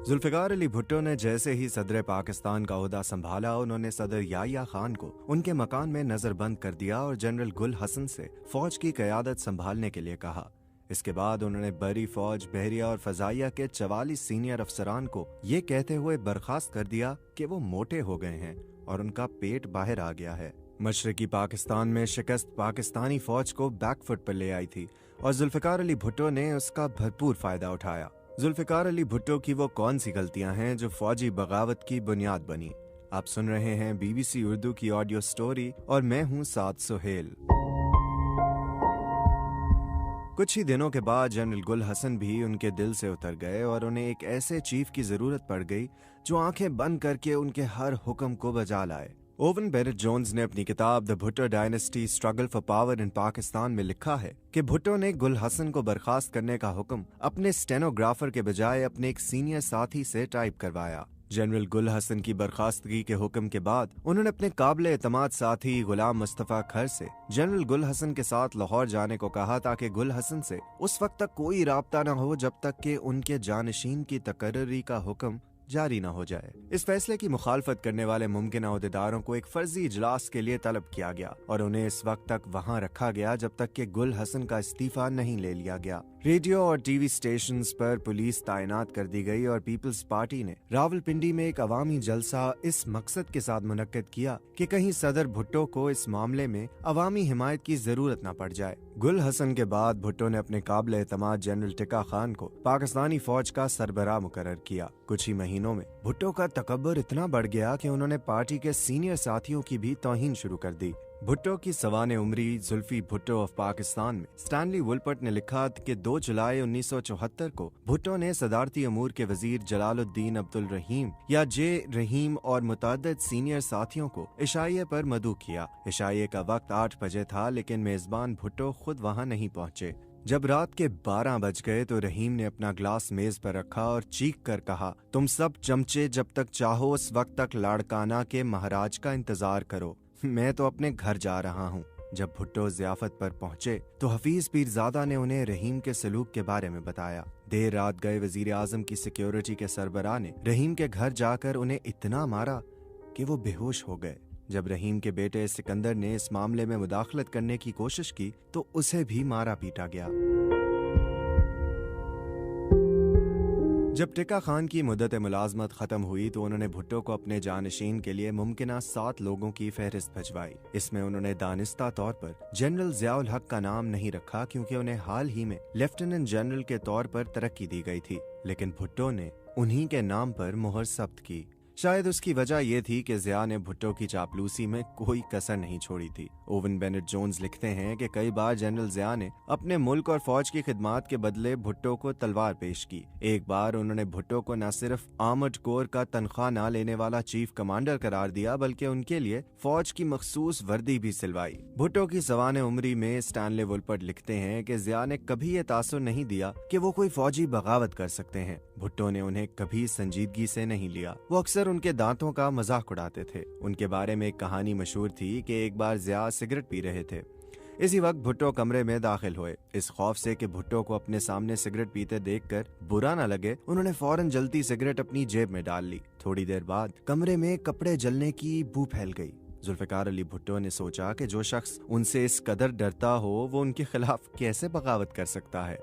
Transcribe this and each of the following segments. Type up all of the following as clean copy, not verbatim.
जुल्फ़िकार अली भुट्टो ने जैसे ही सदर पाकिस्तान का ओहदा संभाला, उन्होंने सदर याहिया खान को उनके मकान में नजरबंद कर दिया और जनरल गुल हसन से फौज की क़यादत संभालने के लिए कहा। इसके बाद उन्होंने बरी फौज, बहरिया और फजाइया के 44 सीनियर अफसरान को ये कहते हुए बर्खास्त कर दिया कि वो मोटे हो गए हैं और उनका पेट बाहर आ गया है। मशरकी पाकिस्तान में शिकस्त पाकिस्तानी फौज को बैकफुट पर ले आई थी और जुल्फ़िकार अली भुट्टो ने उसका भरपूर फायदा उठाया। जुल्फ़िकार अली भुट्टो की वो कौन सी गलतियां हैं जो फौजी बगावत की बुनियाद बनी? आप सुन रहे हैं BBC उर्दू की ऑडियो स्टोरी और मैं हूं साद सुहेल। कुछ ही दिनों के बाद जनरल गुल हसन भी उनके दिल से उतर गए और उन्हें एक ऐसे चीफ की जरूरत पड़ गई जो आंखें बंद करके उनके हर हुक्म को बजा लाए। ओवन बेनेट जोन्स ने अपनी किताब the Bhutto dynasty struggle for power in Pakistan में लिखा है कि भुट्टो ने गुल हसन को बर्खास्त करने का हुक्म अपने स्टेनोग्राफर के बजाय अपने एक सीनियर साथी से टाइप करवाया। जनरल गुल हसन की बर्खास्तगी के हुक्म के बाद उन्होंने अपने काबिल एतमाद साथी गुलाम मुस्तफा खर से जनरल गुल हसन के साथ लाहौर जाने को कहा ताकि गुल हसन से उस वक्त तक कोई राब्ता न हो जब तक कि उनके जानशीन की तकर्री का हुक्म जारी न हो जाए। इस फैसले की मुखालफत करने वाले मुमकिन अहदेदारों को एक फर्जी इजलास के लिए तलब किया गया और उन्हें इस वक्त तक वहां रखा गया जब तक कि गुल हसन का इस्तीफा नहीं ले लिया गया। रेडियो और टीवी स्टेशंस पर पुलिस तैनात कर दी गई और पीपल्स पार्टी ने रावलपिंडी में एक अवामी जलसा इस मकसद के साथ मुनक्किद किया कि कहीं सदर भुट्टो को इस मामले में अवामी हिमायत की जरूरत न पड़ जाए। गुल हसन के बाद भुट्टो ने अपने काबिल एतमाद जनरल टिक्का खान को पाकिस्तानी फौज का सरबराह मुकर्रर किया। कुछ ही महीनों में भुट्टो का तकब्बुर इतना बढ़ गया कि उन्होंने पार्टी के सीनियर साथियों की भी तौहीन शुरू कर दी। भुट्टो की सवाने उम्री जुल्फी भुट्टो ऑफ पाकिस्तान में स्टैनली वुलपर्ट ने लिखा कि 2 जुलाई 1974 को भुट्टो ने सदारती अमूर के वजीर जलालुद्दीन अब्दुल रहीम या जे रहीम और मुतअद्दिद सीनियर साथियों को इशाइये पर मदऊ किया। इशाइये का वक्त 8 बजे था, लेकिन मेजबान भुट्टो खुद वहां नहीं पहुंचे। जब रात के 12 बज गए तो रहीम ने अपना ग्लास मेज पर रखा और चीख कर कहा, तुम सब चमचे जब तक चाहो उस वक्त तक लाड़काना के महाराज का इंतजार करो, मैं तो अपने घर जा रहा हूँ। जब भुट्टो ज़ियाफत पर पहुंचे तो हफीज पीरजादा ने उन्हें रहीम के सलूक के बारे में बताया। देर रात गए वजीर आजम की सिक्योरिटी के सरबराह ने रहीम के घर जाकर उन्हें इतना मारा कि वो बेहोश हो गए। जब रहीम के बेटे सिकंदर ने इस मामले में मुदाखलत करने की कोशिश की तो उसे भी मारा पीटा गया। जब टिक्का खान की मुद्दत मुलाजमत खत्म हुई तो उन्होंने भुट्टो को अपने जानशीन के लिए मुमकिना 7 लोगों की फहरिस्त भिजवाई। इसमें उन्होंने दानिस्ता तौर पर जनरल ज़ियाउल हक का नाम नहीं रखा क्योंकि उन्हें हाल ही में लेफ्टिनेंट जनरल के तौर पर तरक्की दी गई थी, लेकिन भुट्टो ने उन्हीं के नाम पर मुहर जब्त की। शायद उसकी वजह यह थी कि ज़िया ने भुट्टो की चापलूसी में कोई कसर नहीं छोड़ी थी। ओवन बेनेट जोन्स लिखते हैं कि कई बार जनरल ज़िया ने अपने मुल्क और फौज की खिदमात के बदले भुट्टो को तलवार पेश की। एक बार उन्होंने भुट्टो को न सिर्फ आर्मर्ड कोर का तनख्वाह न लेने वाला चीफ कमांडर करार दिया बल्कि उनके लिए फौज की मखसूस वर्दी भी सिलवाई। भुट्टो की सवाने उम्री में स्टैनली वुलपर्ट लिखते हैं कि ज़िया ने कभी ये तासुर नहीं दिया कि वो कोई फौजी बगावत कर सकते हैं। भुट्टो ने उन्हें कभी संजीदगी से नहीं लिया। वो अक्सर उनके दांतों का मजाक उड़ाते थे। उनके बारे में एक कहानी मशहूर थी कि एक बार ज़िया सिगरेट पी रहे थे। इसी वक्त भुट्टो कमरे में दाखिल हुए। इस खौफ से कि भुट्टो को अपने सामने सिगरेट पीते देखकर बुरा न लगे, उन्होंने फौरन जलती सिगरेट अपनी जेब में डाल ली। थोड़ी देर बाद कमरे में कपड़े जलने की बू फैल गई। जुल्फ़िकार अली भुट्टो ने सोचा कि जो शख्स उनसे इस कदर डरता हो वो उनके खिलाफ कैसे बगावत कर सकता है।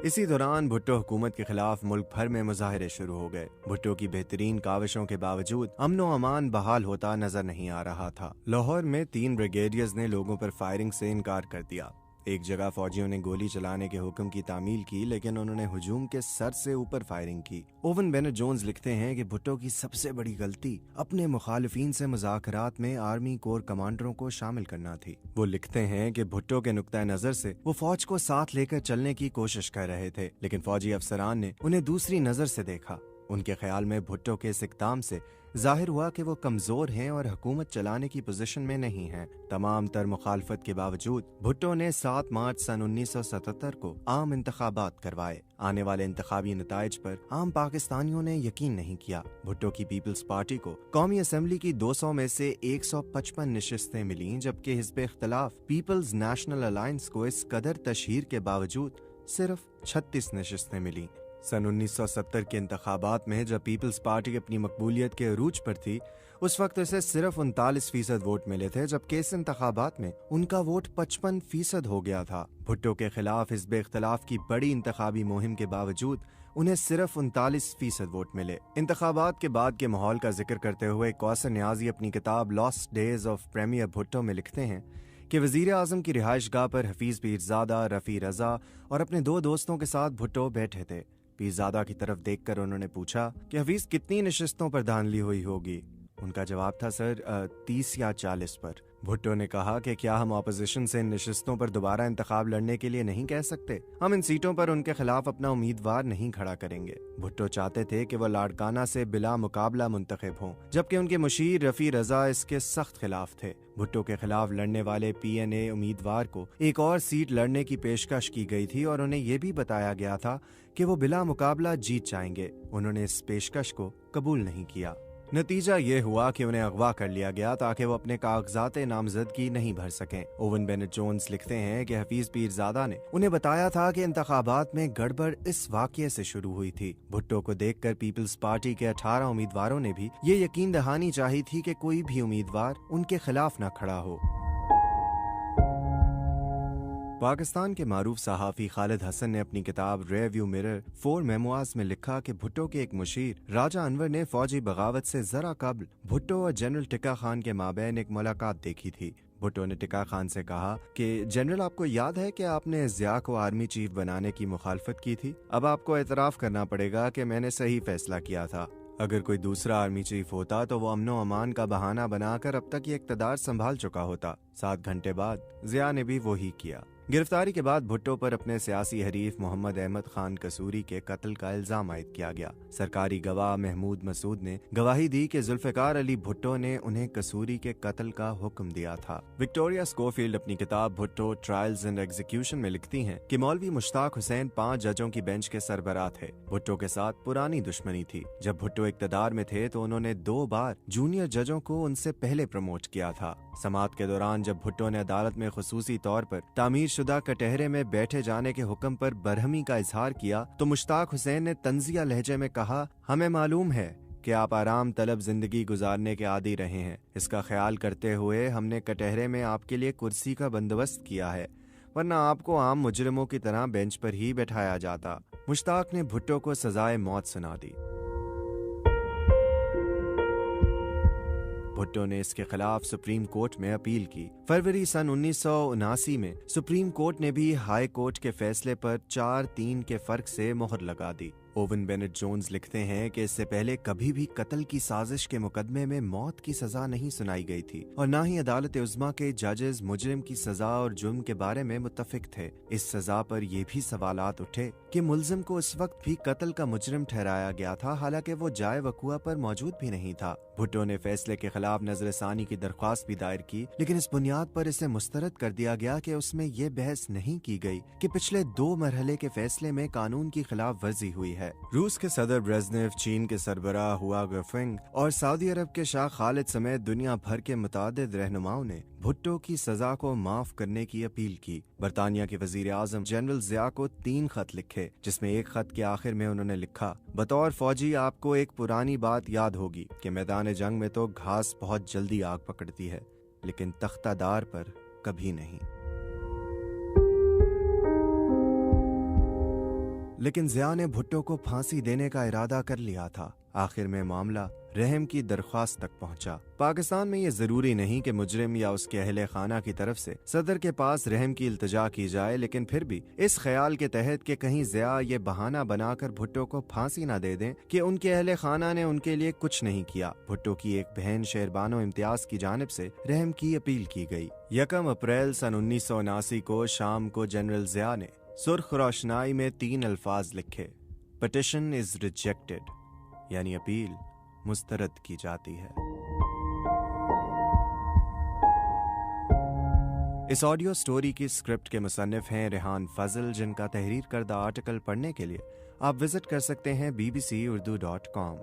इसी दौरान भुट्टो हुकूमत के खिलाफ मुल्क भर में मुजाहरे शुरू हो गए। भुट्टो की बेहतरीन काविशों के बावजूद अमन व अमान बहाल होता नजर नहीं आ रहा था। लाहौर में 3 ब्रिगेडियर्स ने लोगों पर फायरिंग से इनकार कर दिया। एक जगह फौजियों ने गोली चलाने के हुक्म की तामील की, लेकिन उन्होंने हुजूम के सर से ऊपर फायरिंग की। ओवन बेनेट जोन्स लिखते हैं कि भुट्टो की सबसे बड़ी गलती अपने मुखालिफिन से मुज़ाकरात में आर्मी कोर कमांडरों को शामिल करना थी। वो लिखते हैं कि भुट्टो के नुक्ता नजर से वो फौज को साथ लेकर चलने की कोशिश कर रहे थे, लेकिन फौजी अफसरान ने उन्हें दूसरी नजर से देखा। उनके ख्याल में भुट्टो के इस इक़दाम से जाहिर हुआ कि वो कमजोर हैं और हुकूमत चलाने की पोजीशन में नहीं हैं। तमाम तर मुखालफत के बावजूद भुट्टो ने 7 मार्च सन 1977 को आम इंतखाबात करवाए। आने वाले इंतखाबी नताइज पर आम पाकिस्तानियों ने यकीन नहीं किया। भुट्टो की पीपल्स पार्टी को कौमी असम्बली की 200 में से 155 नशिस्तें मिलीं, जबकि हिज़्ब इख्तिलाफ पीपल्स नेशनल अलायंस को इस कदर तशहीर के बावजूद सिर्फ 36 नशिस्तें मिली। सन 1970 के इंतखाबात में जब पीपल्स पार्टी अपनी मकबूलियत के अरूज पर थी, उस वक्त उसे सिर्फ 39% वोट मिले थे, जबकि इस इंतखाबात में उनका वोट 55% हो गया था। भुट्टो के खिलाफ हिज़्ब इख्तिलाफ की बड़ी इंतखाबी मुहिम के बावजूद उन्हें सिर्फ 39% वोट मिले। इंतखाबात के बाद के माहौल का जिक्र करते हुए कौसर न्याजी अपनी किताब lost days of premier Bhutto में लिखते हैं कि वजीर आजम की रिहाइशगाह पर हफीज पीरजादा, रफ़ी रजा और अपने 2 दोस्तों के साथ भुट्टो बैठे थे। पीरजादा की तरफ देखकर उन्होंने पूछा कि हफीज कितनी नशिस्तों पर धांधली हुई होगी। उनका जवाब था, सर 30 या 40 पर। भुट्टो ने कहा कि क्या हम ऑपोजिशन से इन नशिस्तों पर दोबारा इंतखाब लड़ने के लिए नहीं कह सकते? हम इन सीटों पर उनके खिलाफ अपना उम्मीदवार नहीं खड़ा करेंगे। भुट्टो चाहते थे कि वह लाड़काना से बिला मुकाबला मुंतखब हों, जबकि उनके मुशीर रफ़ी रजा इसके सख्त खिलाफ थे। भुट्टो के खिलाफ लड़ने वाले PNA उम्मीदवार को एक और सीट लड़ने की पेशकश की गई थी और उन्हें यह भी बताया गया था कि वो बिला मुकाबला जीत जाएंगे। उन्होंने इस पेशकश को कबूल नहीं किया। नतीजा ये हुआ कि उन्हें अगवा कर लिया गया ताकि वो अपने कागजात नामजदगी नहीं भर सकें। ओवन बेनेट जोन्स लिखते हैं कि हफीज पीरजादा ने उन्हें बताया था कि इंतखाबात में गड़बड़ इस वाकये से शुरू हुई थी। भुट्टो को देखकर पीपल्स पार्टी के 18 उम्मीदवारों ने भी ये यकीन दहानी चाही थी कि कोई भी उम्मीदवार उनके खिलाफ न खड़ा हो। पाकिस्तान के मारूफ सहाफ़ी खालिद हसन ने अपनी किताब रियरव्यू मिरर 4 मेमोआर्स में लिखा कि भुट्टो के एक मुशीर राजा अनवर ने फौजी बगावत से जरा कबल भुट्टो और जनरल टिक्का खान के माबैन एक मुलाकात देखी थी। भुट्टो ने टिक्का खान से कहा कि जनरल, आपको याद है कि आपने ज़िया को आर्मी चीफ बनाने की मुखालफत की थी। अब आपको एतराफ़ करना पड़ेगा कि मैंने सही फैसला किया था। अगर कोई दूसरा आर्मी चीफ होता तो वो अमनो अमान का बहाना बनाकर अब तक ये इक़्तिदार संभाल चुका होता। 7 घंटे बाद ज़िया ने भी वही किया। गिरफ्तारी के बाद भुट्टो पर अपने सियासी हरीफ मोहम्मद अहमद खान कसूरी के कत्ल का इल्जाम आयद किया गया। सरकारी गवाह महमूद मसूद ने गवाही दी कि जुल्फ़िकार अली भुट्टो ने उन्हें कसूरी के कत्ल का हुक्म दिया था। विक्टोरिया स्कोफील्ड अपनी किताब भुट्टो ट्रायल्स एंड एग्जीक्यूशन में लिखती हैं कि मौलवी मुश्ताक हुसैन 5 जजों की बेंच के सरबराह थे। भुट्टो के साथ पुरानी दुश्मनी थी। जब भुट्टो इक़्तिदार में थे तो उन्होंने 2 बार जूनियर जजों को उनसे पहले प्रमोट किया था। समाअत के दौरान जब भुट्टो ने अदालत में खुसूसी तौर पर तामीर शुदा कटहरे में बैठे जाने के हुक्म पर बरहमी का इजहार किया तो मुश्ताक हुसैन ने तंजिया लहजे में कहा, हमें मालूम है कि आप आराम तलब जिंदगी गुजारने के आदी रहे हैं। इसका ख्याल करते हुए हमने कटहरे में आपके लिए कुर्सी का बंदोबस्त किया है, वरना आपको आम मुजरिमों की तरह बेंच पर ही बैठाया जाता। मुश्ताक ने भुट्टो को सजाए मौत सुना दी। भुट्टो ने इसके खिलाफ सुप्रीम कोर्ट में अपील की। फरवरी सन 1979 में सुप्रीम कोर्ट ने भी हाई कोर्ट के फैसले पर 4-3 के फर्क से मोहर लगा दी। ओवन बेनेट जोन्स लिखते हैं कि इससे पहले कभी भी कत्ल की साजिश के मुकदमे में मौत की सजा नहीं सुनाई गई थी और न ही अदालत उज़्मा के जजेस मुजरिम की सजा और जुर्म के बारे में मुत्तफिक थे। इस सजा पर यह भी सवालात उठे कि मुल्जिम को उस वक्त भी कत्ल का मुजरिम ठहराया गया था, हालांकि वो जाए वकुआ पर मौजूद भी नहीं था। भुट्टो ने फैसले के खिलाफ नजरसानी की दरख्वास्त भी दायर की, लेकिन इस बुनियाद पर इसे मुस्तरद कर दिया गया कि उसमें यह बहस नहीं की गई कि पिछले 2 मरहले के फैसले में कानून की खिलाफ वर्जी हुई है। रूस के सदर ब्रेज़नेव, चीन के सरबराह हुआ गफिंग और सऊदी अरब के शाह खालिद समेत दुनिया भर के मुतादिद रहनुमाओं ने भुट्टो की सजा को माफ करने की अपील की। बरतानिया के वजीर आजम जनरल ज़िया को 3 खत लिखे, जिसमें एक खत के आखिर में उन्होंने लिखा, बतौर फौजी आपको एक पुरानी बात याद होगी कि मैदान जंग में तो घास बहुत जल्दी आग पकड़ती है, लेकिन तख्तादार पर कभी नहीं। लेकिन ज़िया ने भुट्टो को फांसी देने का इरादा कर लिया था। आखिर में मामला रहम की दरख्वास्त तक पहुंचा। पाकिस्तान में ये जरूरी नहीं कि मुजरिम या उसके अहले खाना की तरफ से सदर के पास रहम की इल्तिजा की जाए, लेकिन फिर भी इस ख्याल के तहत कि कहीं ज़िया ये बहाना बनाकर भुट्टो को फांसी न दे दें कि उनके अहले खाना ने उनके लिए कुछ नहीं किया, भुट्टो की एक बहन शेरबानो इम्तियाज की जानिब से रहम की अपील की गई। 1 अप्रैल सन 1979 को शाम को जनरल ज़िया ने सुर्ख रोशनाई में 3 अल्फाज लिखे, पिटिशन इज रिजेक्टेड, यानी अपील मुस्तरद की जाती है। इस ऑडियो स्टोरी की स्क्रिप्ट के मुसन्निफ हैं रेहान फजल, जिनका तहरीर करदा आर्टिकल पढ़ने के लिए आप विजिट कर सकते हैं bbcurdu.com।